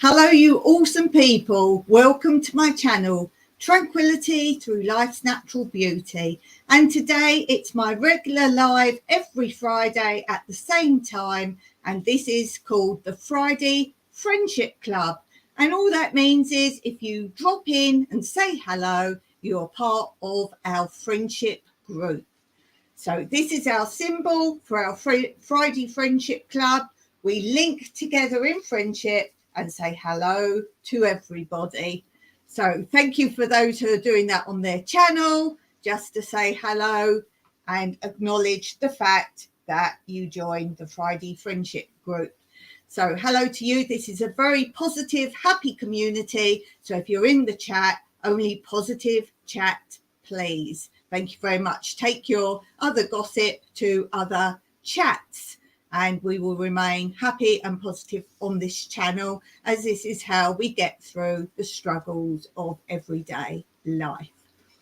Hello, you awesome people. Welcome to my channel, Tranquility Through Life's Natural Beauty. And today it's my regular live every Friday at the same time. And this is called the Friday Friendship Club. And all that means is if you drop in and say hello, you're part of our friendship group. So this is our symbol for our Friday Friendship Club. We link together in friendship and say hello to everybody. So thank you for those who are doing that on their channel, just to say hello and acknowledge the fact that you joined the Friday Friendship Group. So hello to you. This is a very positive, happy community. So if you're in the chat, only positive chat, please. Thank you very much. Take your other gossip to other chats. And we will remain happy and positive on this channel, as this is how we get through the struggles of everyday life.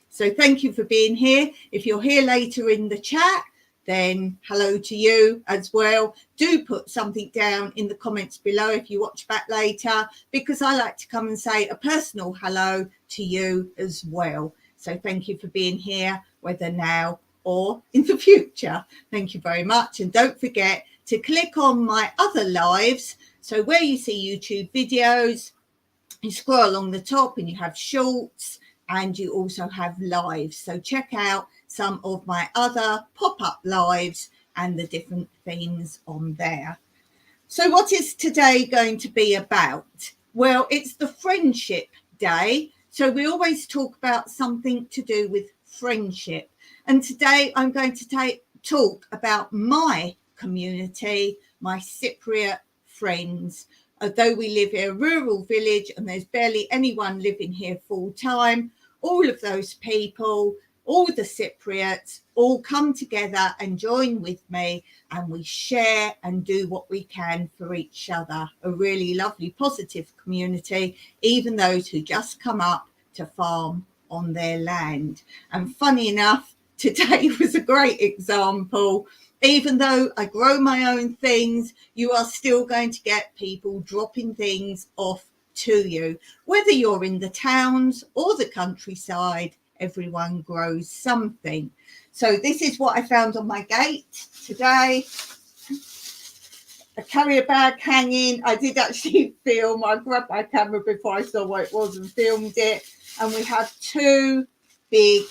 So thank you for being here. If you're here later in the chat, then hello to you as well. Do put something down in the comments below if you watch back later, because I like to come and say a personal hello to you as well. So thank you for being here, whether now or in the future. Thank you very much. And don't forget to click on my other lives. So where you see YouTube videos, you scroll along the top and you have shorts and you also have lives. So check out some of my other pop-up lives and the different things on there. So what is today going to be about? Well, it's the Friendship Day. So we always talk about something to do with friendship. And today I'm going to talk about my community, my Cypriot friends. Although we live in a rural village and there's barely anyone living here full time, all of those people, all the Cypriots, all come together and join with me, and we share and do what we can for each other. A really lovely, positive community, even those who just come up to farm on their land. And funny enough, today was a great example. Even though I grow my own things, you are still going to get people dropping things off to you. Whether you're in the towns or the countryside, everyone grows something. So this is what I found on my gate today. A carrier bag hanging. I did actually film. I grabbed my camera before I saw what it was and filmed it. and we have 2 big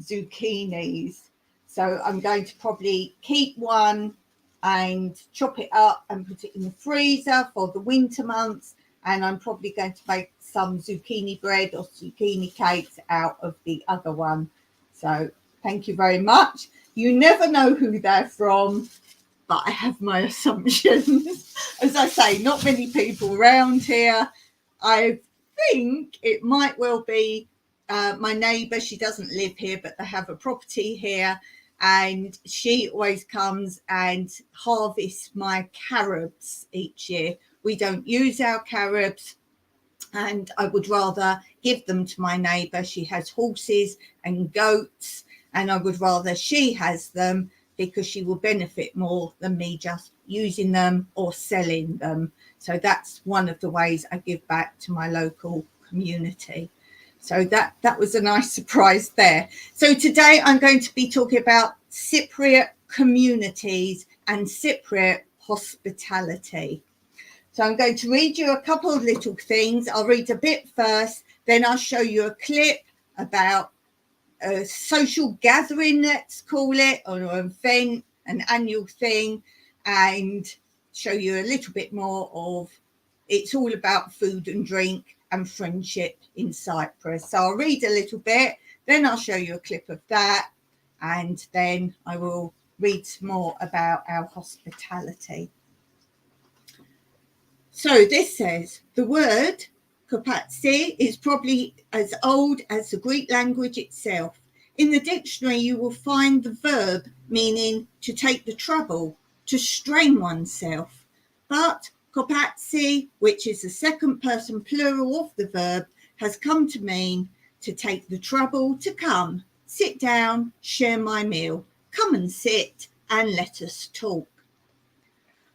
zucchinis. So I'm going to probably keep one and chop it up and put it in the freezer for the winter months. And I'm probably going to make some zucchini bread or zucchini cakes out of the other one. So thank you very much. You never know who they're from, but I have my assumptions. As I say, not many people around here. I think it might well be my neighbour. She doesn't live here, but they have a property here, and she always comes and harvests my carobs each year. We don't use our carobs, and I would rather give them to my neighbour. She has horses and goats, and I would rather she has them because she will benefit more than me just using them or selling them. So that's one of the ways I give back to my local community. So that was a nice surprise there. So today I'm going to be talking about Cypriot communities and Cypriot hospitality. So I'm going to read you a couple of little things. I'll read a bit first, then I'll show you a clip about a social gathering, let's call it, or an event, an annual thing, and show you a little bit more of it's all about food and drink and friendship in Cyprus. So I'll read a little bit, then I'll show you a clip of that, and then I will read some more about our hospitality. So this says the word kopatsi is probably as old as the Greek language itself. In the dictionary, you will find the verb meaning to take the trouble, to strain oneself. But kopatsi, which is the second person plural of the verb, has come to mean to take the trouble to come, sit down, share my meal, come and sit and let us talk.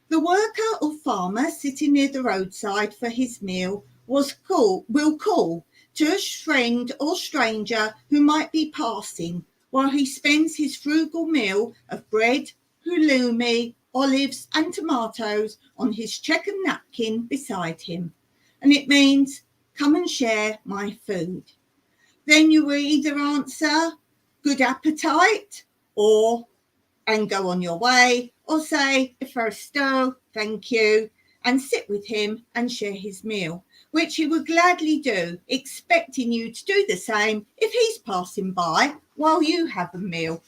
The worker or farmer sitting near the roadside for his meal will call to a friend or stranger who might be passing while he spends his frugal meal of bread, halloumi, olives and tomatoes on his checkered napkin beside him. And it means, come and share my food. Then you will either answer, good appetite, and go on your way, or say, Efaristo, thank you, and sit with him and share his meal, which he would gladly do, expecting you to do the same if he's passing by while you have a meal.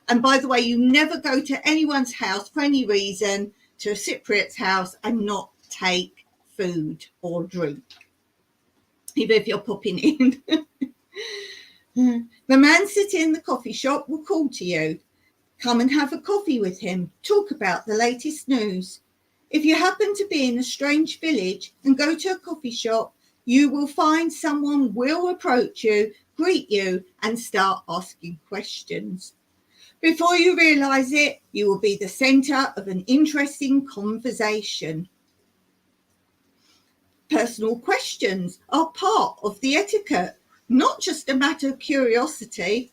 And by the way, you never go to anyone's house for any reason, to a Cypriot's house, and not take food or drink, even if you're popping in. The man sitting in the coffee shop will call to you. Come and have a coffee with him, talk about the latest news. If you happen to be in a strange village and go to a coffee shop, you will find someone will approach you, greet you, and start asking questions. Before you realise it, you will be the centre of an interesting conversation. Personal questions are part of the etiquette, not just a matter of curiosity.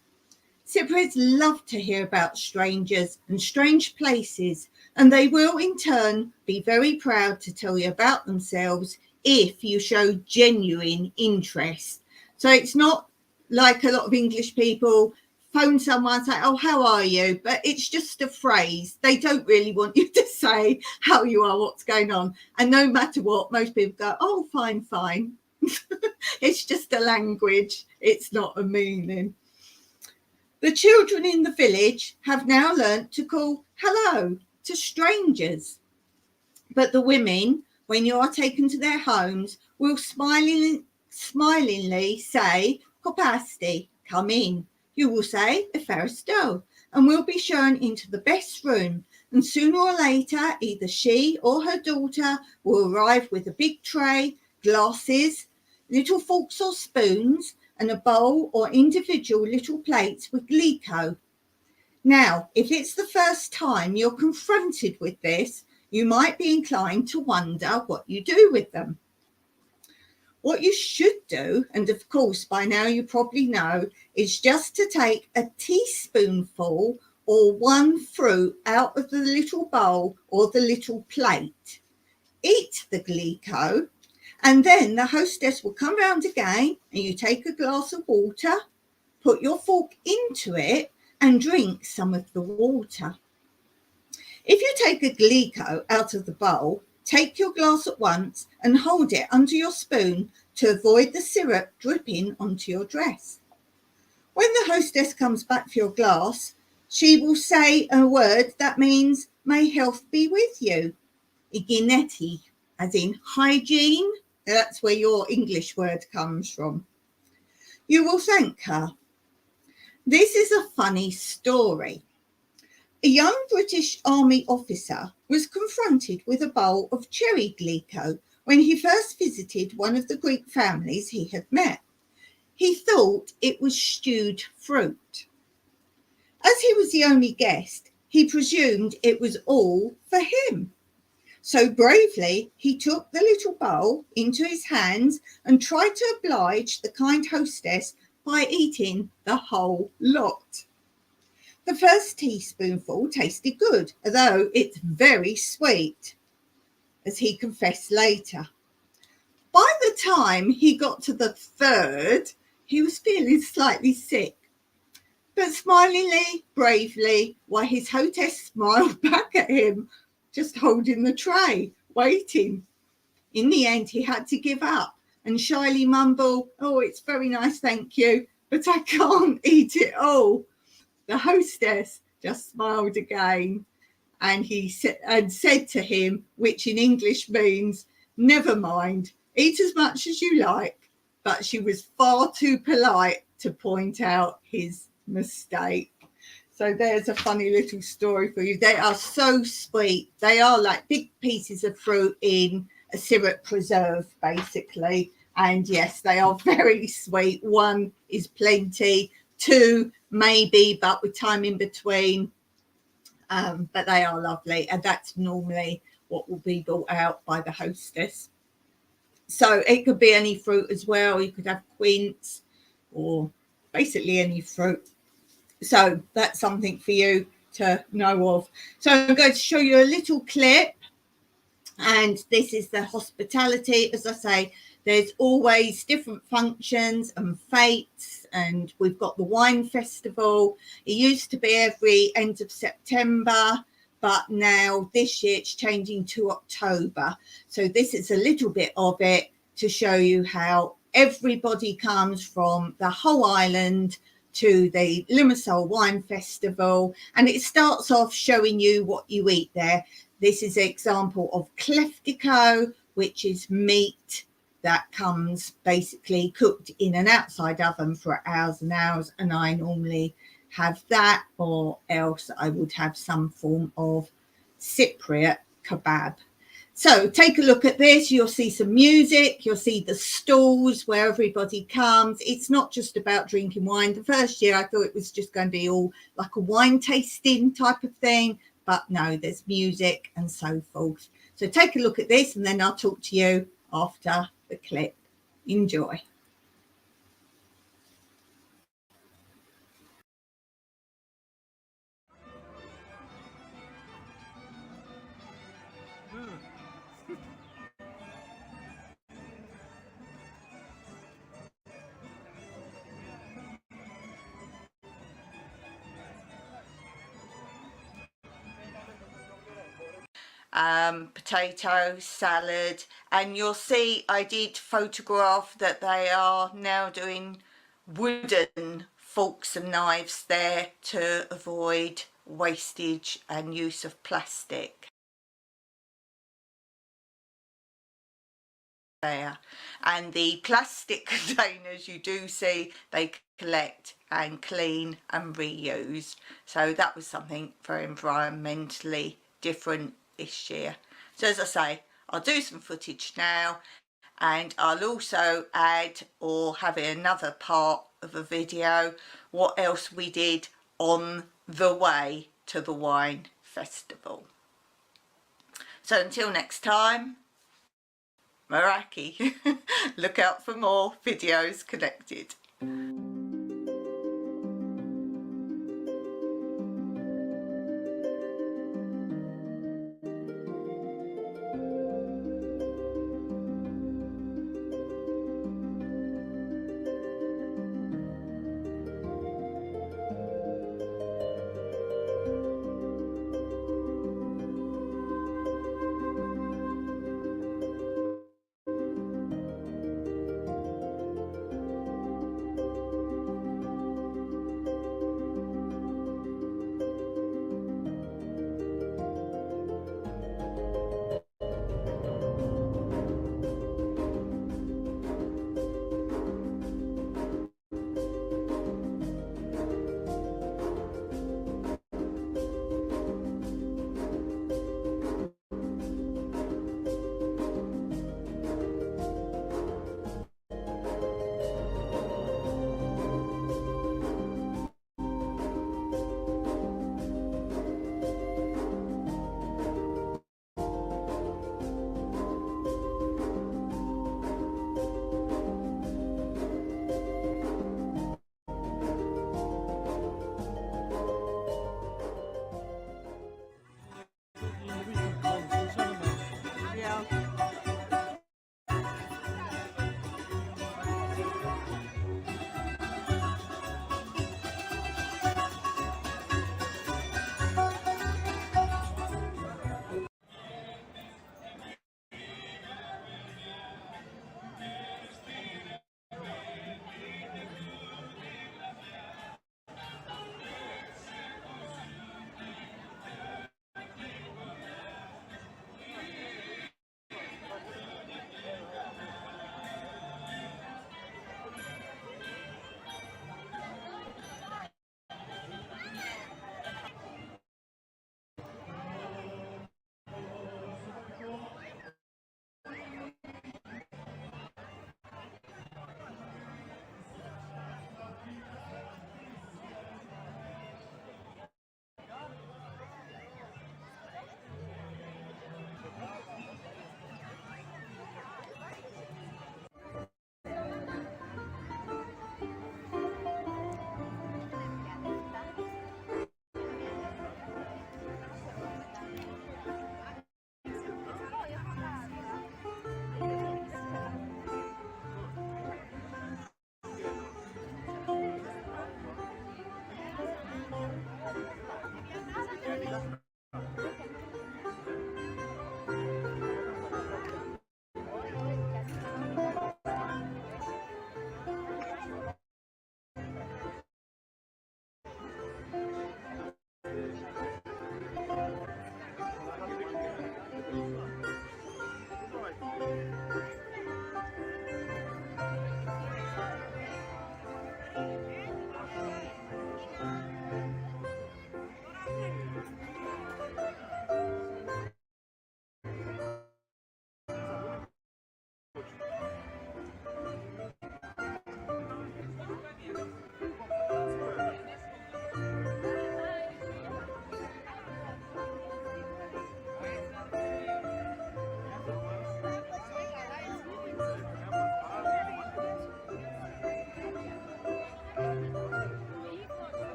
Cypriots love to hear about strangers and strange places, and they will in turn be very proud to tell you about themselves if you show genuine interest. So it's not like a lot of English people phone someone and say, oh, how are you? But it's just a phrase. They don't really want you to say how you are, what's going on. And no matter what, most people go, oh, fine, fine. It's just a language. It's not a meaning. The children in the village have now learnt to call hello to strangers. But the women, when you are taken to their homes, will smilingly say, kopasti, come in. You will say, efaristo, and will be shown into the best room. And sooner or later, either she or her daughter will arrive with a big tray, glasses, little forks or spoons, and a bowl or individual little plates with gliko. Now, if it's the first time you're confronted with this, you might be inclined to wonder what you do with them. What you should do, and of course by now you probably know, is just to take a teaspoonful or one fruit out of the little bowl or the little plate. Eat the gliko And then the hostess will come round again and you take a glass of water, put your fork into it and drink some of the water. If you take a Glico out of the bowl, take your glass at once and hold it under your spoon to avoid the syrup dripping onto your dress. When the hostess comes back for your glass, she will say a word that means, may health be with you. Hygieneti, as in hygiene. That's where your English word comes from. You will thank her. This is a funny story. A young British Army officer was confronted with a bowl of cherry Glico when he first visited one of the Greek families he had met. He thought it was stewed fruit. As he was the only guest, he presumed it was all for him. So bravely, he took the little bowl into his hands and tried to oblige the kind hostess by eating the whole lot. The first teaspoonful tasted good, although it's very sweet, as he confessed later. By the time he got to the third, he was feeling slightly sick. But smilingly, bravely, while his hostess smiled back at him, just holding the tray, waiting. In the end, he had to give up and shyly mumble, oh, it's very nice, thank you, but I can't eat it all. The hostess just smiled again and said to him, which in English means, never mind, eat as much as you like, but she was far too polite to point out his mistake. So there's a funny little story for you. They are so sweet. They are like big pieces of fruit in a syrup preserve, basically. And yes, they are very sweet. One is plenty, two maybe, but with time in between. But they are lovely. And that's normally what will be brought out by the hostess. So it could be any fruit as well. You could have quince or basically any fruit. So that's something for you to know of. So I'm going to show you a little clip. And this is the hospitality. As I say, there's always different functions and fates. And we've got the wine festival. It used to be every end of September, but now this year it's changing to October. So this is a little bit of it to show you how everybody comes from the whole island to the Limassol Wine Festival, and it starts off showing you what you eat there. This is an example of kleftico, which is meat that comes basically cooked in an outside oven for hours and hours, and I normally have that, or else I would have some form of Cypriot kebab. So take a look at this. You'll see some music. You'll see the stalls where everybody comes. It's not just about drinking wine. The first year I thought it was just going to be all like a wine tasting type of thing. But no, there's music and so forth. So take a look at this and then I'll talk to you after the clip. Enjoy. Potato salad, and you'll see I did photograph that they are now doing wooden forks and knives there to avoid wastage and use of plastic there. And the plastic containers you do see they collect and clean and reuse, so that was something very environmentally different this year. So as I say, I'll do some footage now, and I'll also add or have in another part of a video what else we did on the way to the wine festival. So until next time, Meraki. Look out for more videos connected.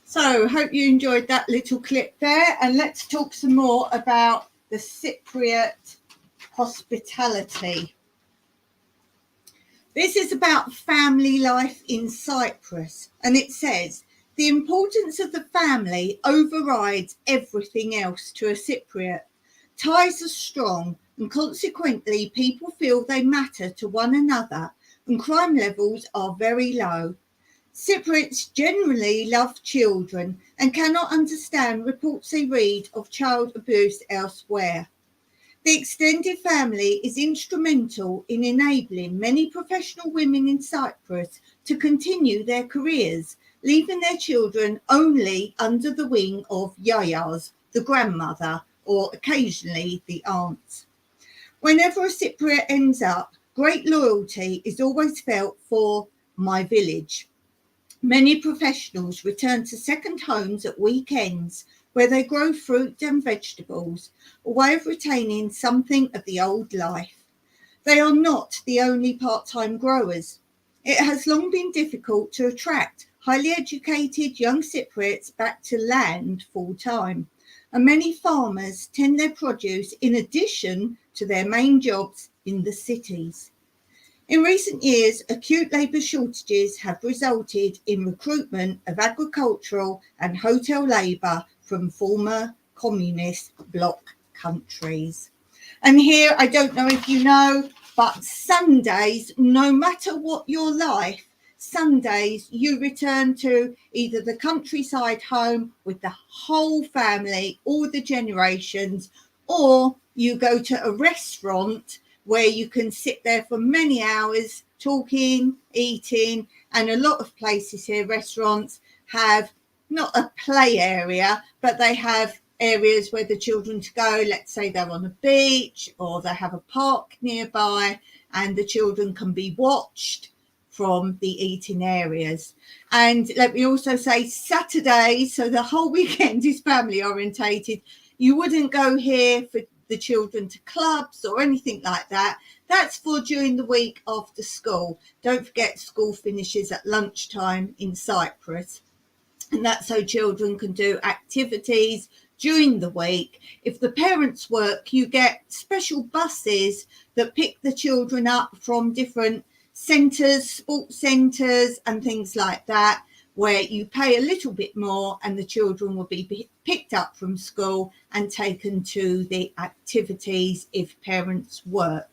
So, hope you enjoyed that little clip there, and let's talk some more about the Cypriot hospitality. This is about family life in Cyprus, and it says the importance of the family overrides everything else to a Cypriot. Ties are strong, and consequently, people feel they matter to one another, and crime levels are very low. Cypriots generally love children and cannot understand reports they read of child abuse elsewhere. The extended family is instrumental in enabling many professional women in Cyprus to continue their careers, leaving their children only under the wing of yayas, the grandmother, or occasionally the aunt. Whenever a Cypriot ends up, great loyalty is always felt for my village. Many professionals return to second homes at weekends where they grow fruit and vegetables, a way of retaining something of the old life. They are not the only part-time growers. It has long been difficult to attract highly educated young Cypriots back to land full-time, and many farmers tend their produce in addition to their main jobs in the cities. In recent years, acute labour shortages have resulted in recruitment of agricultural and hotel labour from former communist bloc countries. And here, I don't know if you know, but Sundays, no matter what your life, Sundays you return to either the countryside home with the whole family, all the generations, or you go to a restaurant where you can sit there for many hours talking, eating, and a lot of places here, restaurants, have not a play area, but they have areas where the children to go. Let's say they're on a beach or they have a park nearby, and the children can be watched from the eating areas. And let me also say Saturdays, so the whole weekend is family orientated. You wouldn't go here for the children to clubs or anything like that. That's for during the week after school. Don't forget, school finishes at lunchtime in Cyprus, and that's so children can do activities during the week. If the parents work, you get special buses that pick the children up from different centres, sports centres and things like that, where you pay a little bit more and the children will be picked up from school and taken to the activities if parents work.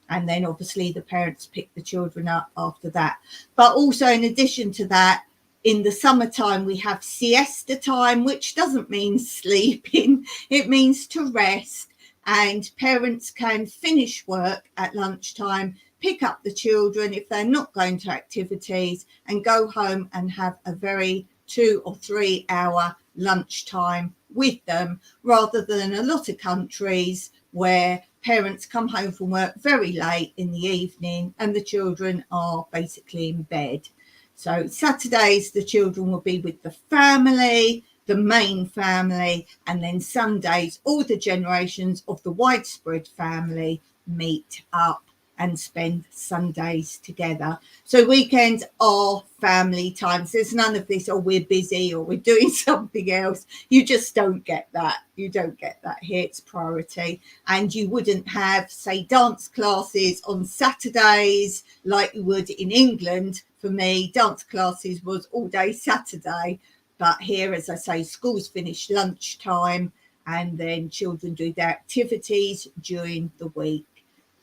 And then obviously the parents pick the children up after that. But also in addition to that, in the summertime, we have siesta time, which doesn't mean sleeping. It means to rest. And parents can finish work at lunchtime, pick up the children if they're not going to activities, and go home and have a very 2 or 3 hour lunchtime with them, rather than a lot of countries where parents come home from work very late in the evening and the children are basically in bed. So Saturdays, the children will be with the family, the main family, and then Sundays, all the generations of the widespread family meet up and spend Sundays together. So weekends are family times. There's none of this, oh, we're busy or we're doing something else. You just don't get that. You don't get that here. It's priority. And you wouldn't have, say, dance classes on Saturdays like you would in England. For me, dance classes was all day Saturday. But here, as I say, schools finish lunchtime and then children do their activities during the week.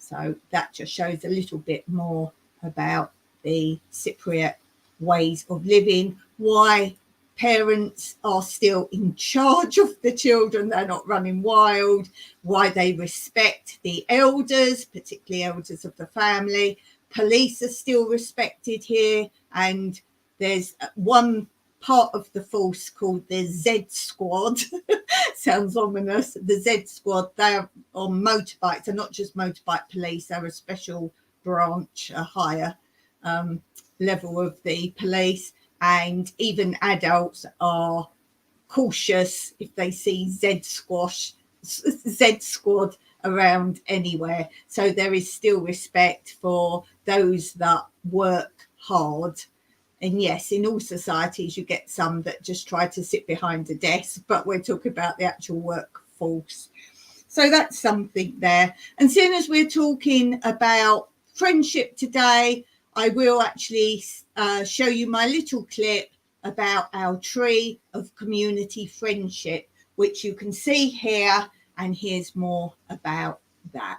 So that just shows a little bit more about the Cypriot ways of living, why parents are still in charge of the children, they're not running wild, why they respect the elders, particularly elders of the family. Police are still respected here, and there's one part of the force called the Z Squad. Sounds ominous. The Z Squad, they're on motorbikes. They're not just motorbike police, they're a special branch, a higher level of the police. And even adults are cautious if they see Z Squad around anywhere. So there is still respect for those that work hard And yes, in all societies, you get some that just try to sit behind a desk, but we're talking about the actual workforce. So that's something there. And soon as we're talking about friendship today, I will actually show you my little clip about our tree of community friendship, which you can see here. And here's more about that.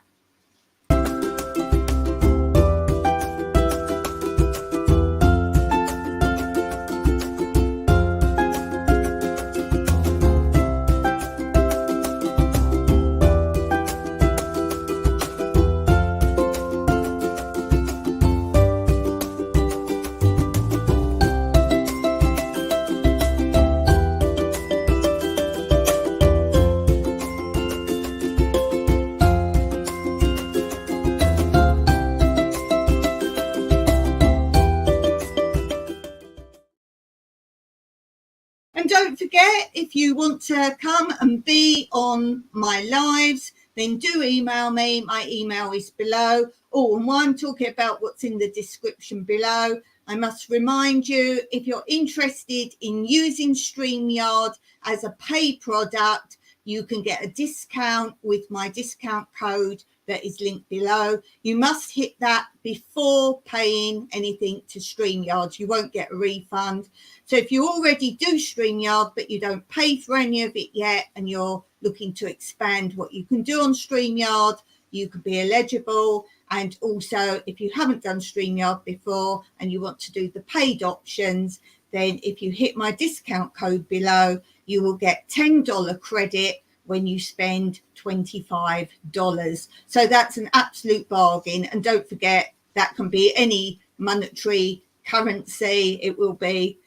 And don't forget, if you want to come and be on my lives, then do email me. My email is below. Oh, and while I'm talking about what's in the description below, I must remind you, if you're interested in using StreamYard as a paid product, you can get a discount with my discount code that is linked below. You must hit that before paying anything to StreamYard. You won't get a refund. So if you already do StreamYard, but you don't pay for any of it yet, and you're looking to expand what you can do on StreamYard, you could be eligible. And also, if you haven't done StreamYard before and you want to do the paid options, then if you hit my discount code below, you will get $10 credit when you spend $25. So that's an absolute bargain. And don't forget, that can be any monetary currency. It will be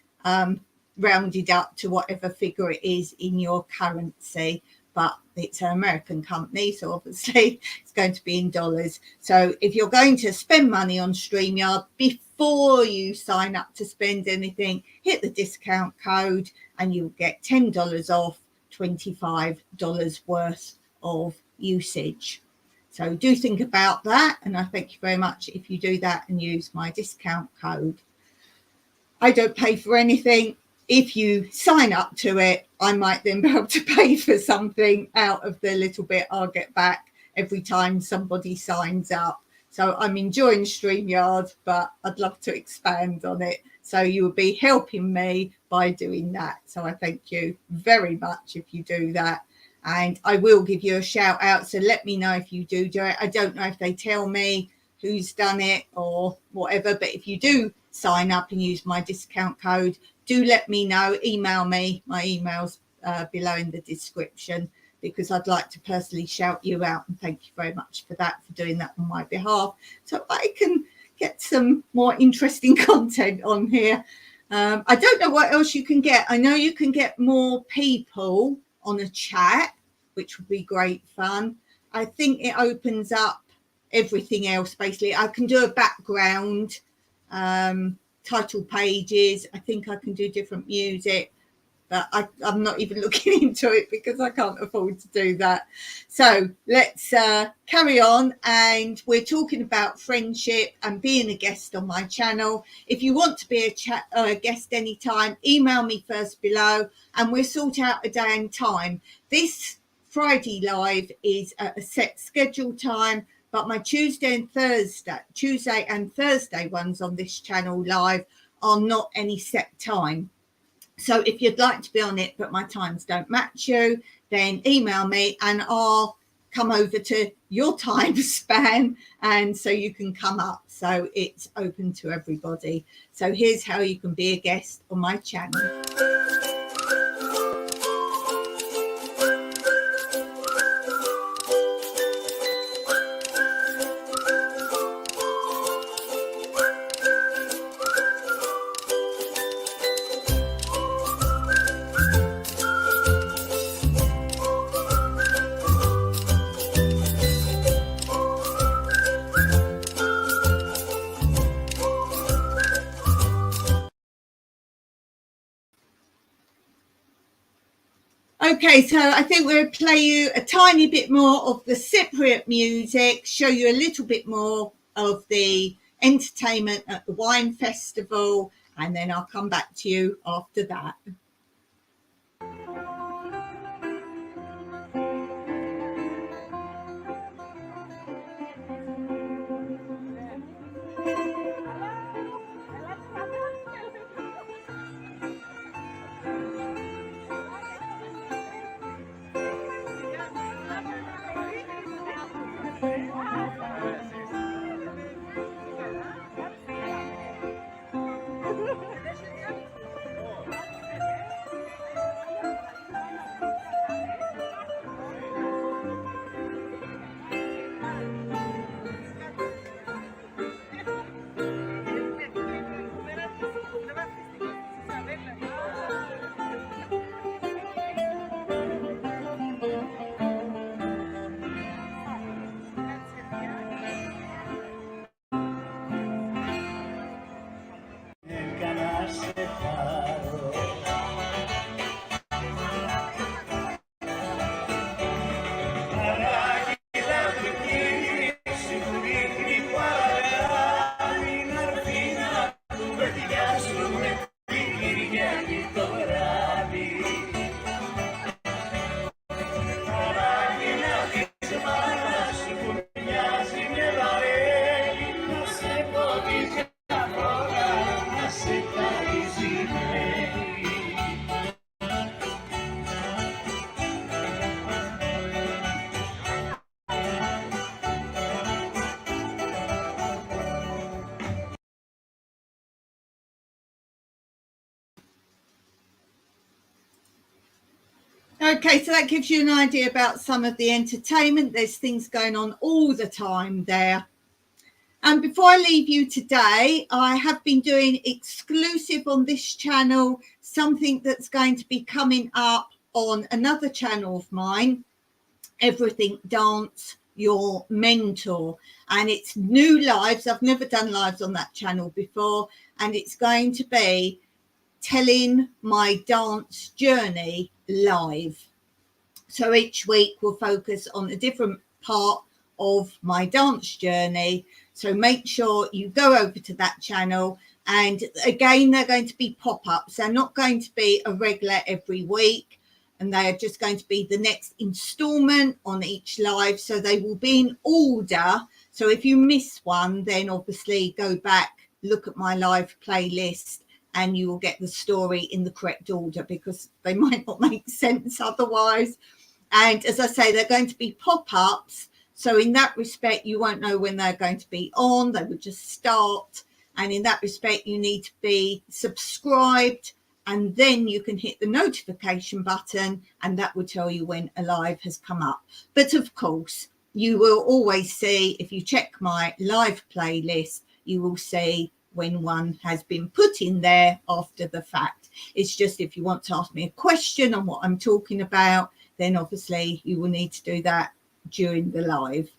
rounded up to whatever figure it is in your currency. But it's an American company, so obviously it's going to be in dollars. So if you're going to spend money on StreamYard, before you sign up to spend anything, hit the discount code and you'll get $10 off $25 worth of usage. So do think about that, and I thank you very much if you do that and use my discount code. I don't pay for anything. If you sign up to it, I might then be able to pay for something out of the little bit I'll get back every time somebody signs up. So I'm enjoying StreamYard, but I'd love to expand on it. So you will be helping me by doing that. So I thank you very much if you do that. And I will give you a shout out. So let me know if you do it. I don't know if they tell me who's done it or whatever, but if you do sign up and use my discount code, do let me know. Email me. My email's below in the description, because I'd like to personally shout you out and thank you very much for that, for doing that on my behalf, so I can get some more interesting content on here. I don't know what else you can get. I know you can get more people on a chat, which would be great fun. I think it opens up everything else. Basically, I can do a background, title pages. I think I can do different music, but I'm not even looking into it because I can't afford to do that. So let's carry on. And we're talking about friendship and being a guest on my channel. If you want to be a guest anytime, email me first below and we'll sort out a day and time. This Friday live is at a set schedule time, but my Tuesday and Thursday ones on this channel live are not any set time. So if you'd like to be on it, but my times don't match you, then email me and I'll come over to your time span, and so you can come up. So it's open to everybody. So here's how you can be a guest on my channel. Okay, so I think we'll play you a tiny bit more of the Cypriot music, show you a little bit more of the entertainment at the wine festival, and then I'll come back to you after that. Okay, so that gives you an idea about some of the entertainment. There's things going on all the time there. And before I leave you today, I have been doing exclusive on this channel, something that's going to be coming up on another channel of mine, Everything Dance, Your Mentor. And it's new lives. I've never done lives on that channel before. And it's going to be telling my dance journey live. So each week we'll focus on a different part of my dance journey. So make sure you go over to that channel. And again, they're going to be pop-ups. They're not going to be a regular every week. And they are just going to be the next installment on each live. So they will be in order. So if you miss one, then obviously go back, look at my live playlist, and you will get the story in the correct order, because they might not make sense otherwise. And as I say, they're going to be pop-ups. So in that respect, you won't know when they're going to be on. They will just start. And in that respect, you need to be subscribed. And then you can hit the notification button, and that will tell you when a live has come up. But of course, you will always see, if you check my live playlist, you will see when one has been put in there after the fact. It's just if you want to ask me a question on what I'm talking about, then obviously you will need to do that during the live.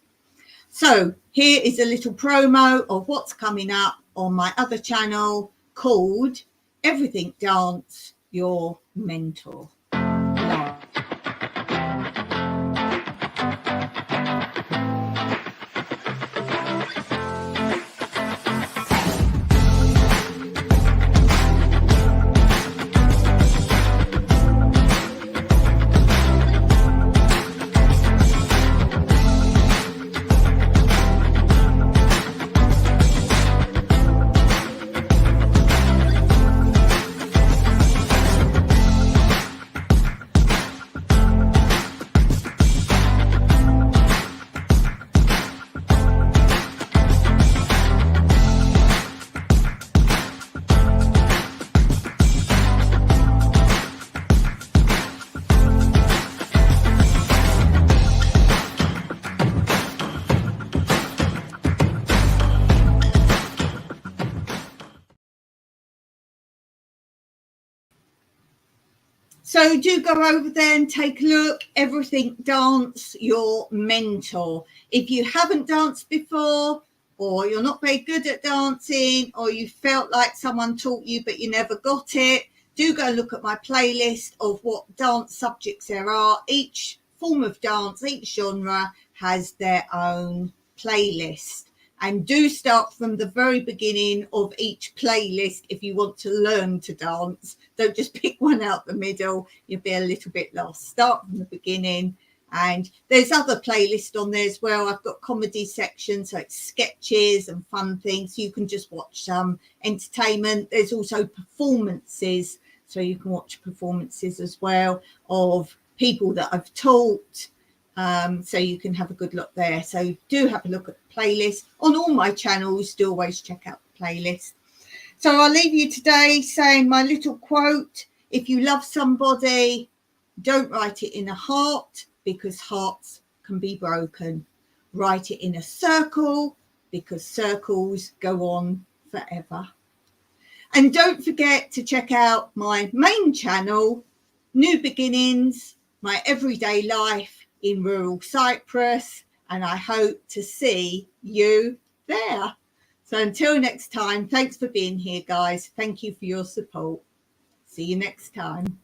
So here is a little promo of what's coming up on my other channel called Everything Dance, Your Mentor. So do go over there and take a look. Everything Dance, Your Mentor. If you haven't danced before, or you're not very good at dancing, or you felt like someone taught you but you never got it, do go look at my playlist of what dance subjects there are. Each form of dance, each genre has their own playlist. And do start from the very beginning of each playlist if you want to learn to dance. Don't just pick one out the middle. You'll be a little bit lost. Start from the beginning. And there's other playlists on there as well. I've got comedy sections, so it's sketches and fun things. You can just watch some entertainment. There's also performances, so you can watch performances as well of people that I've taught. So you can have a good look there. So do have a look at the playlist. On all my channels, do always check out the playlist. So I'll leave you today saying my little quote: if you love somebody, don't write it in a heart, because hearts can be broken. Write it in a circle, because circles go on forever. And don't forget to check out my main channel, New Beginnings, My Everyday Life in rural Cyprus, and I hope to see you there. So until next time, thanks for being here, guys. Thank you for your support. See you next time.